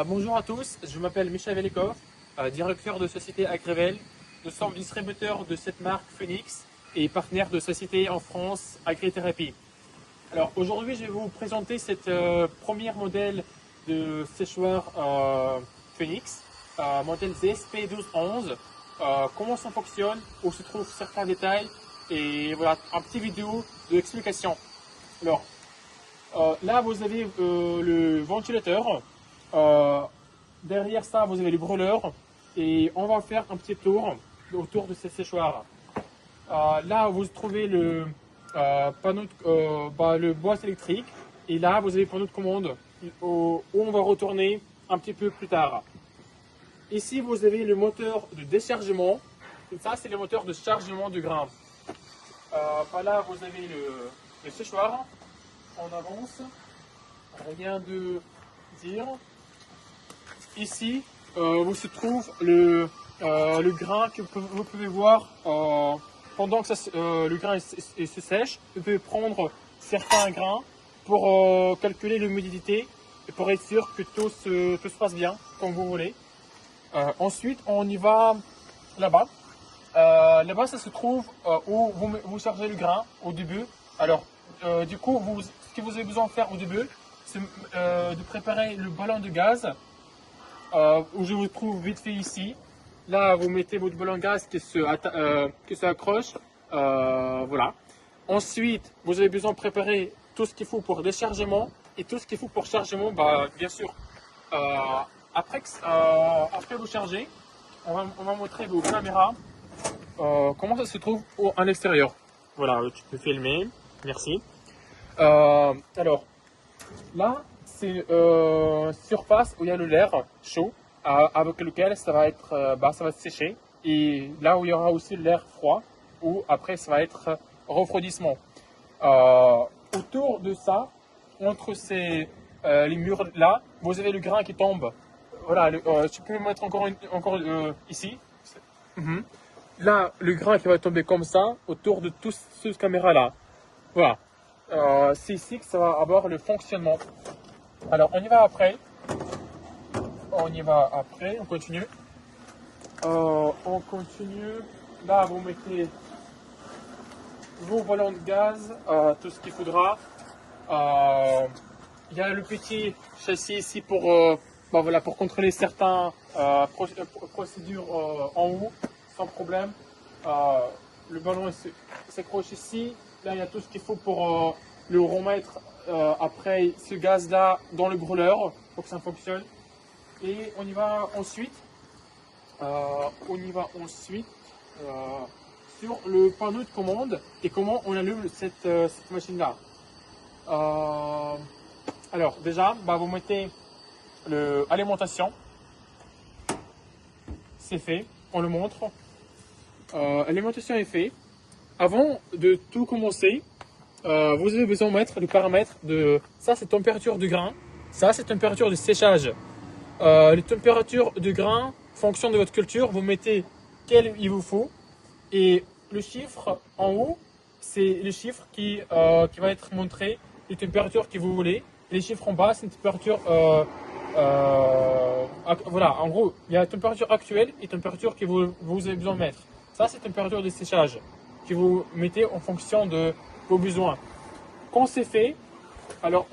Bonjour à tous, je m'appelle Michel Velikov, directeur de société Agrivel. Nous sommes distributeurs de cette marque Phoenix et partenaires de société en France Agritherapy. Alors aujourd'hui, je vais vous présenter cette première modèle de séchoir Phoenix, modèle ZSP1211, comment ça fonctionne, où se trouvent certains détails et voilà un petit vidéo d'explication. Alors là, vous avez le ventilateur. Euh, Derrière ça, vous avez le brûleur et on va faire un petit tour autour de ce séchoir. Là, vous trouvez panneau le boîte électrique et là, vous avez le panneau de commande où on va retourner un petit peu plus tard. Ici, vous avez le moteur de déchargement. Et ça, c'est le moteur de chargement du grain. Là, vous avez le séchoir. On avance. Rien de dire. Ici, vous se trouve le grain que vous pouvez voir pendant que le grain se sèche. Vous pouvez prendre certains grains pour calculer l'humidité et pour être sûr que tout se passe bien comme vous voulez. Ensuite, on y va là-bas. Là-bas, ça se trouve où vous chargez le grain au début. Alors, du coup, ce que vous avez besoin de faire au début, c'est de préparer le ballon de gaz. Où je vous trouve vite fait ici. Là, vous mettez votre ballon de gaz qui se accroche. Voilà. Ensuite, vous avez besoin de préparer tout ce qu'il faut pour déchargement et tout ce qu'il faut pour chargement, bien sûr. Après vous chargez, on va montrer vos caméras comment ça se trouve à l'extérieur. Voilà, tu peux filmer. Merci. Alors, là, c'est surface où il y a l'air chaud avec lequel ça va sécher. Et là où il y aura aussi l'air froid, où après ça va être refroidissement. Autour de ça, entre les murs là, vous avez le grain qui tombe. Voilà, tu peux le mettre encore ici. Mhm. Là, le grain qui va tomber comme ça, autour de toute cette caméra là. Voilà. C'est ici que ça va avoir le fonctionnement. Alors, on y va après. On continue. On continue. Là, vous mettez vos ballons de gaz, tout ce qu'il faudra. Il y a le petit châssis ici pour contrôler certaines procédures en haut, sans problème. Le ballon s'accroche ici. Là, il y a tout ce qu'il faut pour le remettre après ce gaz-là dans le brûleur pour que ça fonctionne. Et on y va ensuite. Sur le panneau de commande et comment on allume cette machine-là. Alors déjà, vous mettez l'alimentation. C'est fait, on le montre. L'alimentation est faite. Avant de tout commencer, vous avez besoin de mettre le paramètre de ça, c'est température du grain, ça, c'est température de séchage. Les températures du grain, fonction de votre culture, vous mettez quel il vous faut. Et le chiffre en haut, c'est le chiffre qui va être montré, les températures que vous voulez. Les chiffres en bas, c'est une température. Voilà, en gros, il y a la température actuelle et la température que vous avez besoin de mettre. Ça, c'est la température de séchage que vous mettez en fonction de vos besoins. Quand c'est fait, alors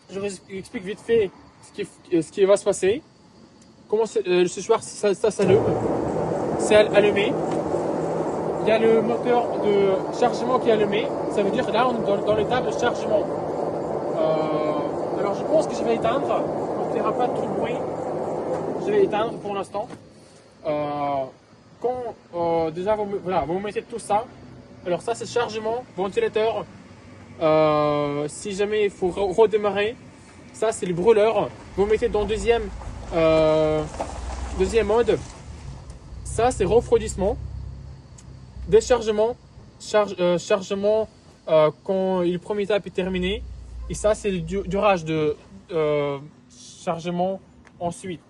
je vous explique vite fait ce qui va se passer. Comment le séchoir ça s'allume. C'est allumé. Il y a le moteur de chargement qui est allumé. Ça veut dire que là, on est dans l'étape de chargement. Alors, je pense que je vais éteindre pour qu'il n'y aura pas trop de bruit. Je vais éteindre pour l'instant. Déjà, vous mettez tout ça. Alors, ça, c'est chargement, ventilateur. Si jamais il faut redémarrer, ça, c'est le brûleur. Vous mettez dans deuxième mode. Ça, c'est refroidissement. Déchargement, chargement quand le premier étape est terminé. Et ça, c'est le durage de chargement ensuite.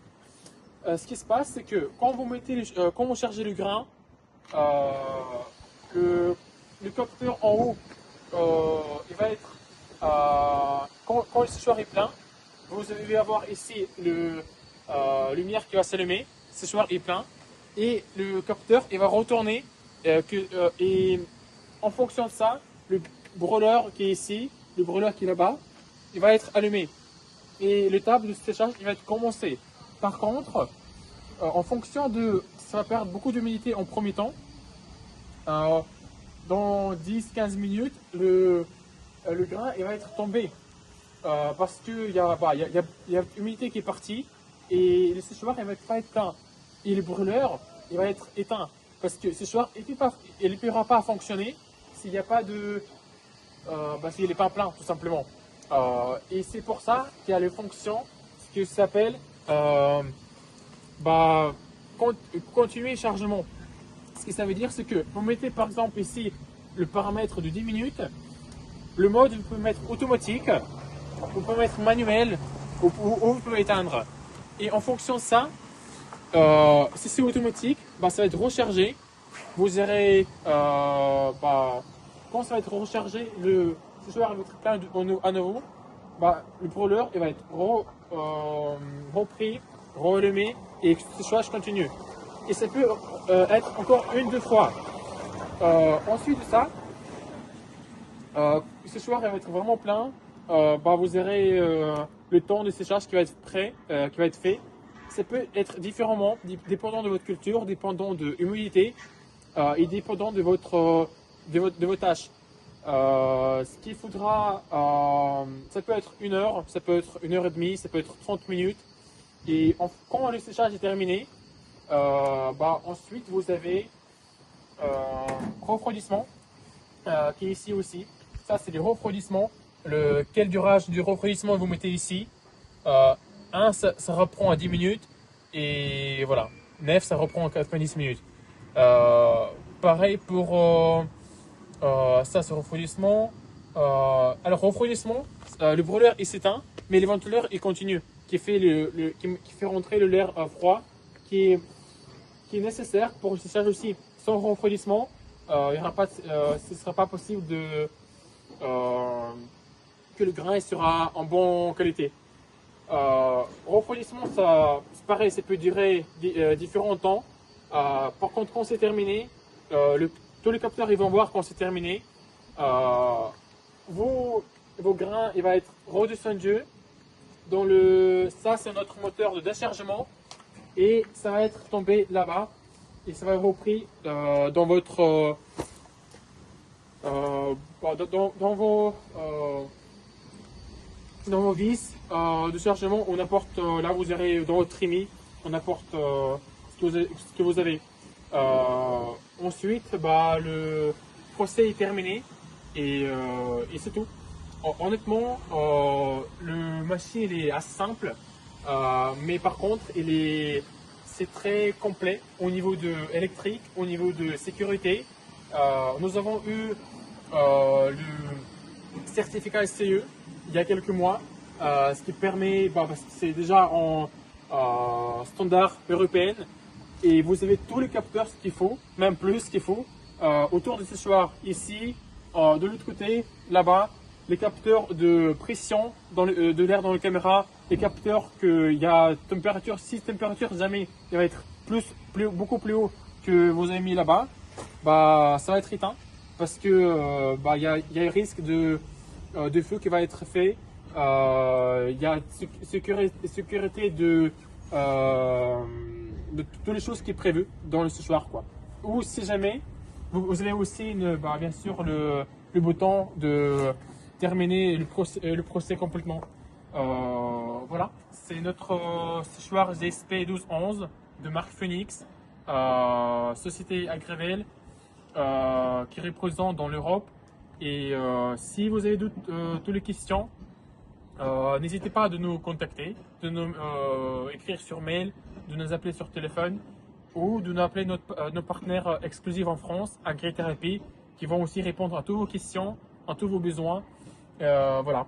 Ce qui se passe, c'est que quand vous chargez le grain, le capteur en haut, il va être quand le séchoir est plein, vous allez avoir ici le lumière qui va s'allumer, le séchoir est plein, et le capteur il va retourner, et en fonction de ça, le brûleur qui est ici, le brûleur qui est là-bas, il va être allumé. Et le table de séchage il va être commencé. Par contre, en fonction de, ça va perdre beaucoup d'humidité en premier temps. Dans 10-15 minutes, le grain il va être tombé. Parce qu'il y a l'humidité qui est partie et le séchoir il va pas être éteint. Et le brûleur il va être éteint. Parce que le séchoir il ne pourra pas fonctionner s'il n'y a pas de. S'il n'est pas plein, tout simplement. Et c'est pour ça qu'il y a les fonctions, ce qui s'appelle continuer chargement. Ce que ça veut dire, c'est que vous mettez par exemple ici le paramètre de 10 minutes, le mode vous pouvez mettre automatique, vous pouvez mettre manuel ou vous pouvez éteindre. Et en fonction de ça, si c'est automatique, ça va être rechargé. Vous aurez, quand ça va être rechargé, le séchoir va être plein à nouveau. Le brûleur il va être repris, rallumé et le séchage continue. Et ça peut être encore 1-2 fois. Ensuite de ça, le séchoir va être vraiment plein. Vous aurez le temps de séchage qui va être prêt, qui va être fait. Ça peut être différemment, dépendant de votre culture, dépendant de l'humidité et dépendant de vos tâches. Ce qu'il faudra, ça peut être 1 heure, ça peut être 1h30, ça peut être 30 minutes. Et quand le séchage est terminé, ensuite vous avez refroidissement qui est ici aussi. Ça c'est le refroidissement. Quelle durage du refroidissement vous mettez ici. Ça reprend à 10 minutes et voilà. 9 ça reprend à 90 minutes. Pareil pour ça c'est refroidissement. Alors refroidissement, le brûleur il s'éteint, mais le ventilateur il continue, qui fait rentrer l'air froid qui est nécessaire pour le séchage aussi. Sans refroidissement, ce ne sera pas possible que le grain sera en bonne qualité. Refroidissement, c'est pareil, ça peut durer différents temps. Par contre, quand c'est terminé, tous les capteurs ils vont voir quand c'est terminé. Vos grains il va être redescendu. Ça, c'est notre moteur de déchargement. Et ça va être tombé là-bas. Et ça va être repris dans votre. Dans vos vis de chargement ou n'importe là vous aurez dans votre trémie, on n'importe ce que vous avez. Ensuite, le procès est terminé et c'est tout. Honnêtement, le machine il est assez simple, mais par contre c'est très complet au niveau de électrique, au niveau de sécurité. Nous avons eu le certificat SCE il y a quelques mois, ce qui permet, parce que c'est déjà en standard européen et vous avez tous les capteurs ce qu'il faut, même plus ce qu'il faut, autour du séchoir ici, de l'autre côté, là-bas, les capteurs de pression de l'air dans la caméra, les capteurs qu'il y a température, si température jamais il va être beaucoup plus haut que vous avez mis là-bas, ça va être éteint parce que il y a un risque de feu qui va être fait. Il y a sécurité de toutes les choses qui est prévues dans le séchoir, quoi. Ou si jamais vous avez aussi bien sûr le bouton de terminer le procès complètement. Voilà, c'est notre séchoir GSP 1211 de marque Phoenix, société Agrevel, qui représente dans l'Europe. Et si vous avez toutes les questions, n'hésitez pas à nous contacter, de nous écrire sur mail, de nous appeler sur téléphone ou de nous appeler nos partenaires exclusifs en France, AgriTherapy, qui vont aussi répondre à toutes vos questions, à tous vos besoins. Voilà.